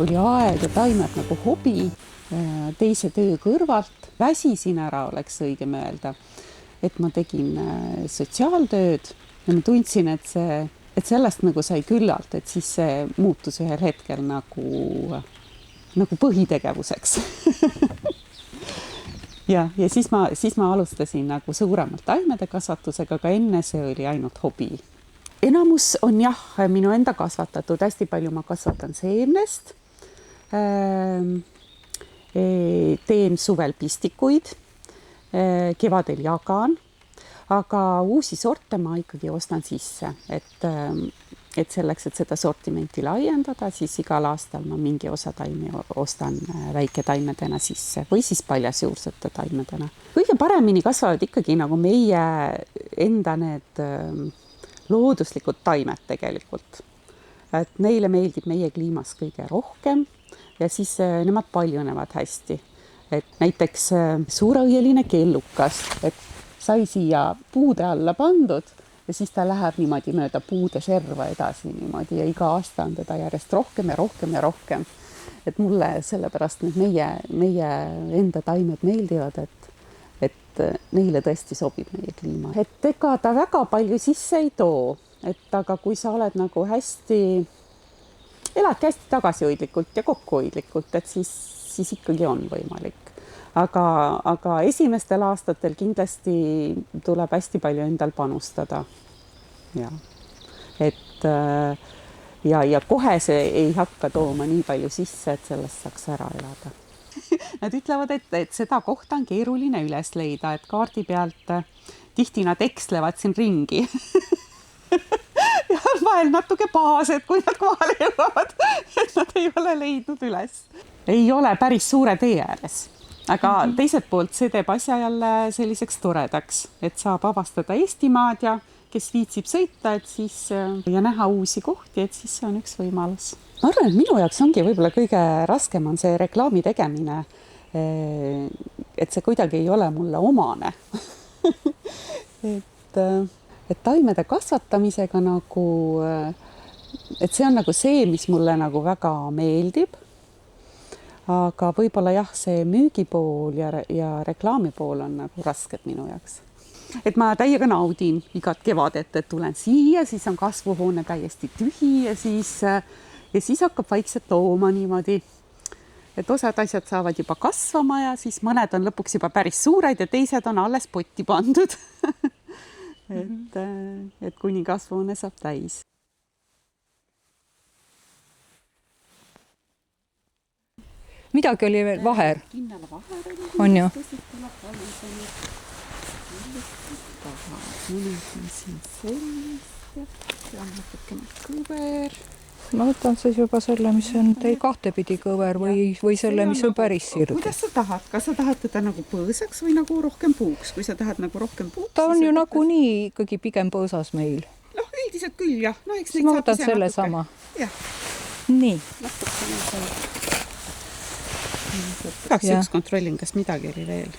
oli aed ja taimed nagu hobi teise töö kõrvalt. Väsisin ära, oleks õigem öelda, et ma tegin sotsiaaltööd ja ma tundsin, et sellest nagu sai küllalt, et siis see muutus ühel hetkel nagu põhitegevuseks. ja siis ma alustasin nagu suuremalt taimede kasvatusega, aga enne see oli ainult hobi. Enamus on minu enda kasvatatud, hästi palju ma kasvatan seemnest, teen suvel pistikuid, kevadel jagan, aga uusi sorte ma ikkagi ostan sisse, et selleks, et seda sortimenti laiendada, siis igal aastal ma mingi osa taimi ostan väiketaimedena sisse või siis paljasjuursete taimedena. Kõige paremini kasvavad ikkagi nagu meie enda need looduslikud taimed tegelikult. Et neile meeldib meie kliimas kõige rohkem ja siis nemad paljunevad hästi. Et näiteks suurõieline kellukas, et sai siia puude alla pandud ja siis ta läheb niimoodi mööda puude serva edasi niimoodi ja iga aasta on teda järjest rohkem ja rohkem ja rohkem. Et mulle sellepärast meie enda taimed meeldivad, et neile tõesti sobib meie kliima. Et ega ta väga palju sisse ei too, aga kui sa oled nagu eladki hästi tagasihoidlikult ja kokkuhoidlikult, et siis ikkagi on võimalik. Aga esimestel aastatel kindlasti tuleb hästi palju endal panustada. Ja kohe see ei hakka tooma nii palju sisse, et sellest saaks ära elada. Nad ütlevad, et seda kohta on keeruline üles leida, et kaardi pealt tihti nad ekslevad siin ringi. Ja vahel natuke pahased, kui nad kohale jõuavad, et nad ei ole leidnud üles. Ei ole päris suure tee ääres, aga teiselt poolt see teeb asja jälle selliseks toredaks, et saab avastada Eestimaad ja kes viitsib sõita, et siis ja näha uusi kohti, et siis see on üks võimalus. Ma arvan, et minu jaoks ongi võib-olla kõige raskem on see reklaami tegemine, et see kuidagi ei ole mulle omane. et taimede kasvatamisega nagu, et see on nagu see, mis mulle nagu väga meeldib. Aga võib-olla see müügipool ja reklaamipool on nagu rasked minu jaoks. Et ma täiega naudin igat kevadet, et tulen siia, siis on kasvuhoone täiesti tühi ja siis hakkab vaikselt looma niimoodi, et osad asjad saavad juba kasvama ja siis mõned on lõpuks juba päris suured ja teised on alles potti pandud. et kuni kasvuhoone saab täis. Midagi oli veel vaher. On ju? Ma võtan siis juba selle, mis on teil kahtepidi kõver või selle, mis on päris sirge. Kuidas sa tahad? Kas sa tahad teda nagu põõsaks või nagu rohkem puuks? Kui sa tahad nagu rohkem puuks? Ta on ju nagunii ikkagi pigem põõsas meil. Üldiselt küll, jah. Siis ma võtan selle sama. Nii. Kaks üks kontrollin, kas midagi oli veel.